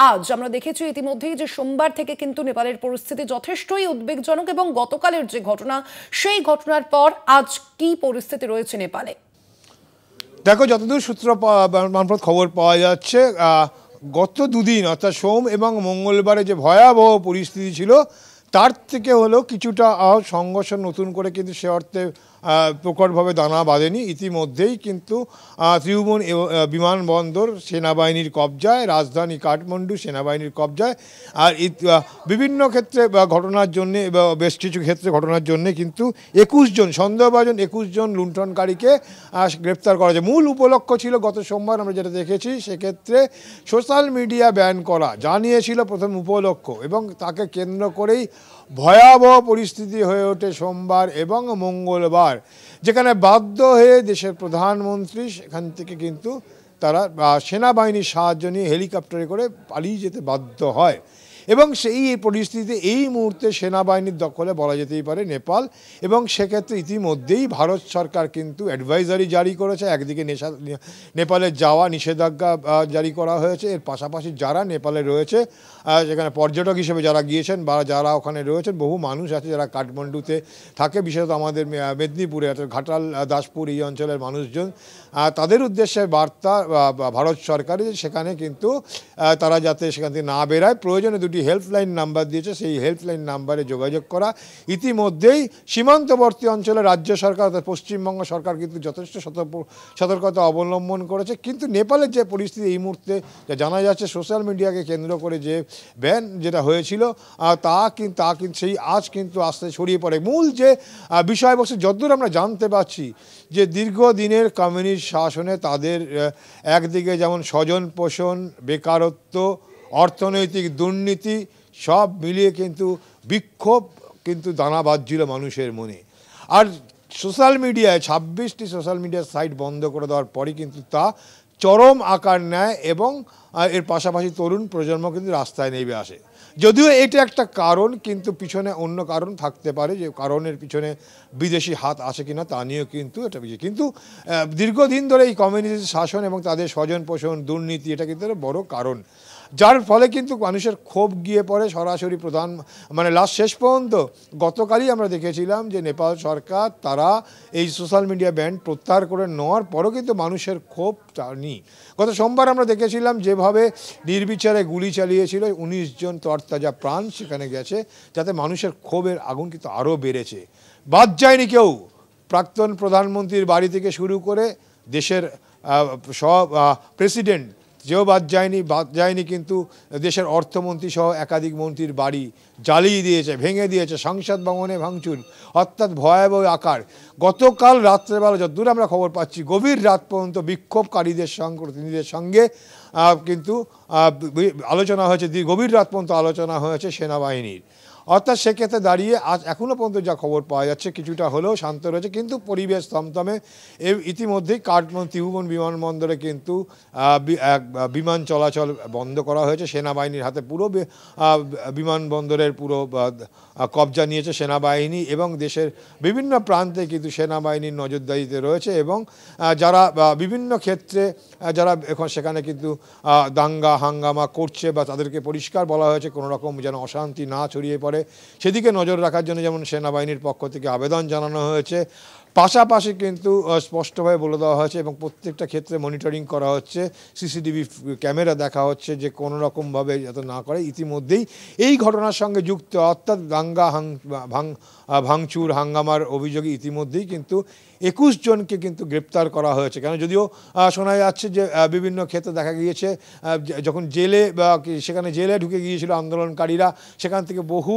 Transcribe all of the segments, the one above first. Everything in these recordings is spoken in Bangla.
আজ আমরা দেখেছি ইতিমধ্যেই যে সোমবার থেকে কিন্তু নেপালের পরিস্থিতি যথেষ্টই উদ্বেগজনক এবং গতকালের যে ঘটনা সেই ঘটনার পর আজ কি পরিস্থিতি রয়েছে নেপালে? দেখো, যতদূর সূত্র মারফত খবর পাওয়া যাচ্ছে, গত দুদিন অর্থাৎ সোম এবং মঙ্গলবারে যে ভয়াবহ পরিস্থিতি ছিল তার থেকে হলো কিছুটা সংঘর্ষ নতুন করে কিন্তু সে অর্থে প্রকটভাবে দানা বাঁধেনি। ইতিমধ্যেই কিন্তু ত্রিভুবন বিমানবন্দর সেনাবাহিনীর কবজায়, রাজধানী কাঠমান্ডু সেনাবাহিনীর কবজায়। আর বিভিন্ন ক্ষেত্রে ঘটনার জন্যে, বেশ কিছু ক্ষেত্রে ঘটনার জন্যে কিন্তু 21 জন সন্দেহভাজন 21 জন লুণ্ঠনকারীকে গ্রেপ্তার করা যায়। মূল উপলক্ষ ছিল গত সোমবার আমরা যেটা দেখেছি, সেক্ষেত্রে সোশ্যাল মিডিয়া ব্যান করা জানিয়েছিল প্রথম উপলক্ষ, এবং তাকে কেন্দ্র করেই ভয়াবহ পরিস্থিতি হয়ে ওঠে সোমবার এবং মঙ্গলবার, যেখানে বাধ্য হয়ে দেশের প্রধানমন্ত্রী সেখান থেকে কিন্তু তারা সেনাবাহিনীর সাহায্য নিয়ে হেলিকপ্টারে করে পালিয়ে যেতে বাধ্য হয়। এবং সেই পরিস্থিতিতে এই মুহূর্তে সেনাবাহিনীর দখলে বলা যেতেই পারে নেপাল। এবং সেক্ষেত্রে ইতিমধ্যেই ভারত সরকার কিন্তু অ্যাডভাইজারি জারি করেছে। একদিকে নেপালে যাওয়া নিষেধাজ্ঞা জারি করা হয়েছে। এর পাশাপাশি যারা নেপালে রয়েছে, সেখানে পর্যটক হিসেবে যারা গিয়েছেন বা যারা ওখানে রয়েছেন, বহু মানুষ আছে যারা কাঠমান্ডুতে থাকে, বিশেষত আমাদের মেদিনীপুরে অর্থাৎ ঘাটাল, দাসপুর এই অঞ্চলের মানুষজন, তাদের উদ্দেশ্যে বার্তা ভারত সরকারের, সেখানে কিন্তু তারা যাতে সেখান থেকে না বেরায়, প্রয়োজনে দুটি হেল্পলাইন নাম্বার দিয়েছে, সেই হেল্পলাইন নাম্বারে যোগাযোগ করা। ইতিমধ্যেই সীমান্তবর্তী অঞ্চলে রাজ্য সরকার অর্থাৎ পশ্চিমবঙ্গ সরকার কিন্তু যথেষ্ট সতর্কতা অবলম্বন করেছে। কিন্তু নেপালের যে পরিস্থিতি এই মুহূর্তে যা জানা যাচ্ছে, সোশ্যাল মিডিয়াকে কেন্দ্র করে যে ব্যান যেটা হয়েছিল তা কিন্তু সেই আজ কিন্তু আস্তে ছড়িয়ে পড়ে। মূল যে বিষয়বস্তু যতদূর আমরা জানতে পারছি, যে দীর্ঘদিনের কমিউনিস্ট শাসনে তাদের একদিকে যেমন স্বজন পোষণ, বেকারত্ব, অর্থনৈতিক দুর্নীতি সব মিলিয়ে কিন্তু বিক্ষোভ কিন্তু দানা বাঁধছিল মানুষের মনে। আর সোশ্যাল মিডিয়ায় 26টি সোশ্যাল মিডিয়ার সাইট বন্ধ করে দেওয়ার পরই কিন্তু তা চরম আকার নেয়, এবং এর পাশাপাশি তরুণ প্রজন্ম কিন্তু রাস্তায় নেমে আসে। যদিও এটা একটা কারণ, কিন্তু পিছনে অন্য কারণ থাকতে পারে, যে কারণের পিছনে বিদেশি হাত আছে কিনা তা নিয়েও কিন্তু এটা কিন্তু দীর্ঘদিন ধরে এই কমিউনিস্ট শাসন এবং তাদের স্বজন পোষণ, দুর্নীতি, এটা কিন্তু বড় কারণ, যার ফলে কিন্তু মানুষের ক্ষোভ গিয়ে পড়ে সরাসরি শেষ পর্যন্ত। গতকালই আমরা দেখেছিলাম যে নেপাল সরকার তারা এই সোশ্যাল মিডিয়া ব্যান প্রত্যাহার করে নেওয়ার পরও কিন্তু মানুষের ক্ষোভ নেই। গত সোমবার আমরা দেখেছিলাম যেভাবে নির্বিচারে গুলি চালিয়েছিল, 19 জন তরতাজা প্রাণ সেখানে গেছে, যাতে মানুষের ক্ষোভের আগুন কিন্তু আরও বেড়েছে। বাদ যায়নি কেউ, প্রাক্তন প্রধানমন্ত্রীর বাড়ি থেকে শুরু করে দেশের সব প্রেসিডেন্ট যেও বাদ যায়নি কিন্তু দেশের অর্থমন্ত্রী সহ একাধিক মন্ত্রীর বাড়ি জ্বালিয়ে দিয়েছে, ভেঙে দিয়েছে, সংসদ ভবনে ভাঙচুর, অর্থাৎ ভয়াবহ আকার। গতকাল রাত্রেবেলা যতদূর আমরা খবর পাচ্ছি, গভীর রাত পর্যন্ত বিক্ষোভকারীদের প্রতিনিধিদের সঙ্গে কিন্তু আলোচনা হয়েছে, গভীর রাত পর্যন্ত আলোচনা হয়েছে সেনাবাহিনীর। অর্থাৎ সেক্ষেত্রে দাঁড়িয়ে আজ এখনও পর্যন্ত যা খবর পাওয়া যাচ্ছে কিছুটা হলেও শান্ত রয়েছে, কিন্তু পরিবেশ থমথমে। ইতিমধ্যেই কাঠমান্ডু ত্রিভুবন বিমানবন্দরে কিন্তু বিমান চলাচল বন্ধ করা হয়েছে। সেনাবাহিনীর হাতে পুরো বিমানবন্দরের পুরো কবজা নিয়েছে সেনাবাহিনী, এবং দেশের বিভিন্ন প্রান্তে কিন্তু সেনাবাহিনীর নজরদারিতে রয়েছে। এবং যারা বিভিন্ন ক্ষেত্রে যারা এখন সেখানে কিন্তু দাঙ্গা হাঙ্গামা করছে বা তাদেরকে পরিষ্কার বলা হয়েছে কোনো রকম যেন অশান্তি না ছড়িয়ে পড়ে, সেদিকে নজর রাখার জন্য যেমন সেনাবাহিনীর পক্ষ থেকে আবেদন জানানো হয়েছে, পাশাপাশি কিন্তু স্পষ্টভাবে বলে দেওয়া হয়েছে এবং প্রত্যেকটা ক্ষেত্রে মনিটরিং করা হচ্ছে, সিসিটিভি ক্যামেরা দেখা হচ্ছে যে কোনো রকমভাবে যাতে না করে। ইতিমধ্যেই এই ঘটনার সঙ্গে যুক্ত অর্থাৎ দাঙ্গা ভাঙচুর হাঙ্গামার অভিযোগে ইতিমধ্যেই কিন্তু 21 জনকে কিন্তু গ্রেপ্তার করা হয়েছে। কেন, যদিও শোনা যাচ্ছে যে বিভিন্ন ক্ষেত্রে দেখা গিয়েছে যখন জেলে বা সেখানে জেলে ঢুকে গিয়েছিল আন্দোলনকারীরা, সেখান থেকে বহু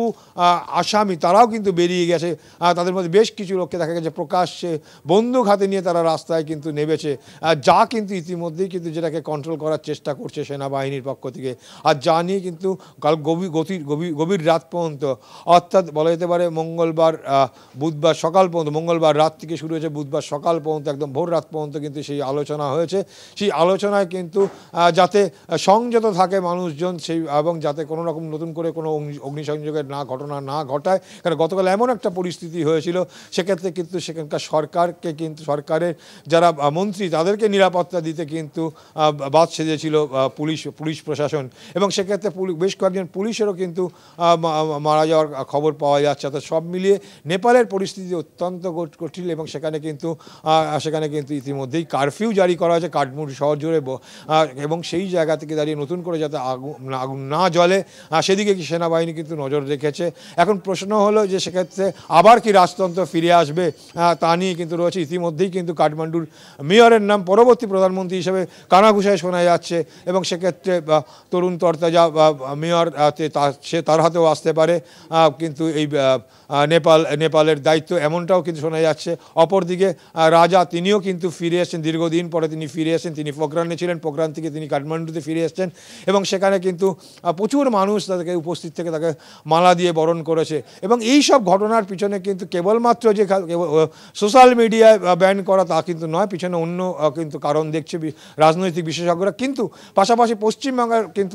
আসামি তারাও কিন্তু বেরিয়ে গেছে। তাদের মধ্যে বেশ কিছু লোককে দেখা গেছে প্রকাশ্যে বন্দুক হাতে নিয়ে তারা রাস্তায় কিন্তু নেমেছে, যা কিন্তু ইতিমধ্যেই কিন্তু যেটাকে কন্ট্রোল করার চেষ্টা করছে সেনাবাহিনীর পক্ষ থেকে। আর যা নিয়ে কিন্তু কাল গভীর রাত পর্যন্ত, অর্থাৎ বলা যেতে পারে বুধবার সকাল পর্যন্ত, মঙ্গলবার রাত থেকে শুরু হয়েছে, বুধবার সকাল পর্যন্ত একদম ভোর রাত পর্যন্ত কিন্তু সেই আলোচনা হয়েছে। সেই আলোচনায় কিন্তু যাতে সংযত থাকে মানুষজন, সেই এবং যাতে কোনো রকম নতুন করে কোনো অগ্নিসংযোগের ঘটনা না ঘটায়। কারণ গতকাল এমন একটা পরিস্থিতি হয়েছিল, সেক্ষেত্রে কিন্তু সেখানকার গোটা সরকারকে কিন্তু সরকারের যারা মন্ত্রী তাদেরকে নিরাপত্তা দিতে কিন্তু বাদ সেজেছিল পুলিশ প্রশাসন, এবং সেক্ষেত্রে বেশ কয়েকজন পুলিশেরও কিন্তু মারা যাওয়ার খবর পাওয়া যাচ্ছে। অর্থাৎ সব মিলিয়ে নেপালের পরিস্থিতি অত্যন্ত কঠিন, এবং সেখানে কিন্তু ইতিমধ্যেই কারফিউ জারি করা হয়েছে কাঠমান্ডু শহর জুড়ে, এবং সেই জায়গা থেকে দাঁড়িয়ে নতুন করে যাতে আগুন না জ্বলে সেদিকে কি সেনাবাহিনী কিন্তু নজর রেখেছে। এখন প্রশ্ন হলো যে সেক্ষেত্রে আবার কি রাজতন্ত্র ফিরে আসবে, তা নিয়ে কিন্তু রয়েছে। ইতিমধ্যেই কিন্তু কাঠমান্ডুর মেয়রের নাম পরবর্তী প্রধানমন্ত্রী হিসেবে কানাঘুষায় শোনা যাচ্ছে, এবং সেক্ষেত্রে তরুণ তরতাজা মেয়র তার হাতেও আসতে পারে কিন্তু এই নেপালের দায়িত্ব, এমনটাও কিন্তু শোনা যাচ্ছে। অপরদিকে রাজা তিনিও কিন্তু ফিরে এসেছেন, দীর্ঘদিন পরে তিনি ফিরে এসেছেন। তিনি পোখরানে ছিলেন, পোখরান থেকে তিনি কাঠমান্ডুতে ফিরে এসেছেন, এবং সেখানে কিন্তু প্রচুর মানুষ তাদেরকে উপস্থিত থেকে তাকে মালা দিয়ে বরণ করেছে। এবং এই সব ঘটনার পিছনে কিন্তু কেবলমাত্র যে সোশ্যাল মিডিয়ায় ব্যান করা তা কিন্তু নয়, পিছনে অন্য কিন্তু কারণ দেখছে রাজনৈতিক বিশেষজ্ঞরা। কিন্তু পাশাপাশি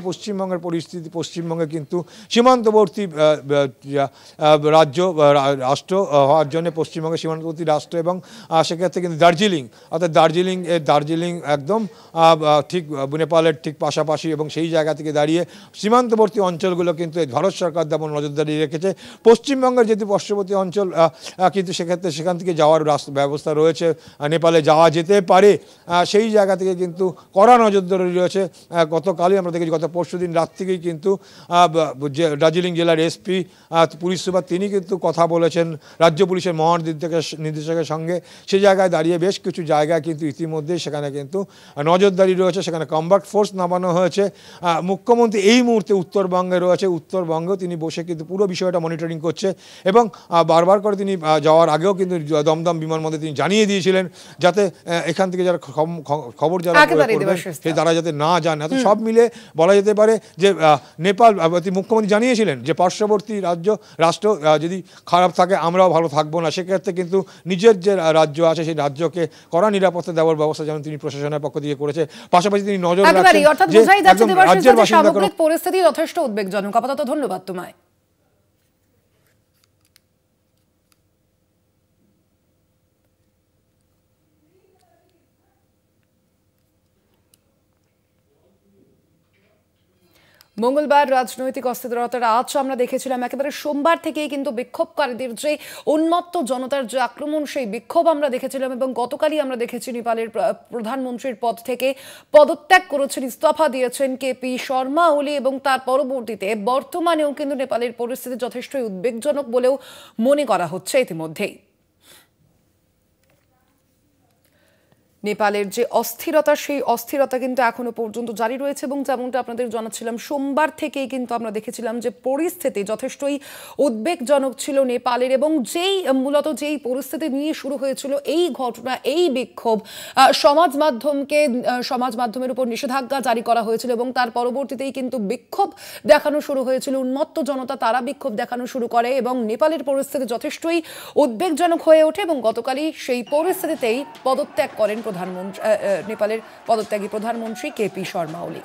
পশ্চিমবঙ্গের পরিস্থিতি, পশ্চিমবঙ্গে কিন্তু সীমান্তবর্তী রাষ্ট্র হওয়ার জন্য পশ্চিমবঙ্গের সীমান্তবর্তী রাষ্ট্র, এবং সেক্ষেত্রে কিন্তু দার্জিলিং একদম ঠিক নেপালের ঠিক পাশাপাশি, এবং সেই জায়গা থেকে দাঁড়িয়ে সীমান্তবর্তী অঞ্চলগুলো কিন্তু ভারত সরকার যেমন নজরদারি রেখেছে। পশ্চিমবঙ্গের যেহেতু পার্শ্ববর্তী অঞ্চল, কিন্তু সেক্ষেত্রে সেখান থেকে যাওয়ার ব্যবস্থা রয়েছে, নেপালে যাওয়া যেতে পারে, সেই জায়গা থেকে কিন্তু কড়া নজরদারি রয়েছে। গতকালই আমরা দেখেছি, গত পরশুদিন রাত থেকেই কিন্তু দার্জিলিং জেলার এসপি পুলিশ সুপার তিনি কিন্তু কথা বলেছেন রাজ্য পুলিশের মহানির্দেশকের সঙ্গে। সেই জায়গায় দাঁড়িয়ে বেশ কিছু জায়গায় কিন্তু ইতিমধ্যেই সেখানে কিন্তু নজরদারি রয়েছে, সেখানে কম্বাট ফোর্স নামানো হয়েছে। মুখ্যমন্ত্রী এই মুহূর্তে উত্তরবঙ্গে রয়েছে, উত্তরবঙ্গেও তিনি বসে কিন্তু পুরো বিষয়টা মনিটরিং করছে, এবং বারবার করে তিনি যাওয়ার আগেও কিন্তু দমদম বিমানবন্দরে তিনি জানিয়ে দিয়েছিলেন যাতে এখান থেকে যারা খবর যারা সেই তারা যাতে না যান। সব মিলে বলা যেতে পারে যে নেপাল মুখ্যমন্ত্রী জানিয়েছিলেন যে পার্শ্ববর্তী রাষ্ট্র যদি খারাপ থাকে আমরাও ভালো থাকবো না। সেক্ষেত্রে কিন্তু নিজের যে রাজ্য আছে সেই রাজ্যকে কড়া নিরাপত্তা দেওয়ার ব্যবস্থা যেমন তিনি প্রশাসনের পক্ষ থেকে করেছে, পাশাপাশি তিনি নজর রাখছেন যে রাজ্যের বাসিন্দা পরিস্থিতি যথেষ্ট উদ্বেগজনক। আপাতত ধন্যবাদ তোমায়। মঙ্গলবার রাজনৈতিক অস্থিরতার আজ আমরা দেখেছিলাম একেবারে সোমবার থেকেই কিন্তু বিক্ষোভকারীদের যে উন্মত্ত জনতার যে আক্রমণ, সেই বিক্ষোভ আমরা দেখেছিলাম, এবং গতকালই আমরা দেখেছি নেপালের প্রধানমন্ত্রীর পদ থেকে পদত্যাগ করেছেন, ইস্তফা দিয়েছেন কেপি শর্মা ওলি, এবং তার পরবর্তীতে বর্তমানেও কিন্তু নেপালের পরিস্থিতি যথেষ্টই উদ্বেগজনক বলেও মনে করা হচ্ছে ইতিমধ্যেই। নেপালের যে অস্থিরতা, সেই অস্থিরতা কিন্তু এখনো পর্যন্ত জারি রয়েছে, এবং যেমনটা আপনাদের জানাচ্ছিলাম সোমবার থেকেই কিন্তু আমরা দেখেছিলাম যে পরিস্থিতি যথেষ্টই উদ্বেগজনক ছিল নেপালের, এবং মূলত যেই পরিস্থিতি নিয়ে শুরু হয়েছিল এই ঘটনা, এই বিক্ষোভ, সমাজ মাধ্যমের উপর নিষেধাজ্ঞা জারি করা হয়েছিল, এবং তার পরবর্তীতেই কিন্তু বিক্ষোভ দেখানো শুরু হয়েছিল। উন্মত্ত জনতা তারা বিক্ষোভ দেখানো শুরু করে, এবং নেপালের পরিস্থিতি যথেষ্টই উদ্বেগজনক হয়ে ওঠে, এবং গতকালই সেই পরিস্থিতিতেই পদত্যাগ করেন নেপালের পদত্যাগী প্রধানমন্ত্রী কেপি শর্মা ওলি।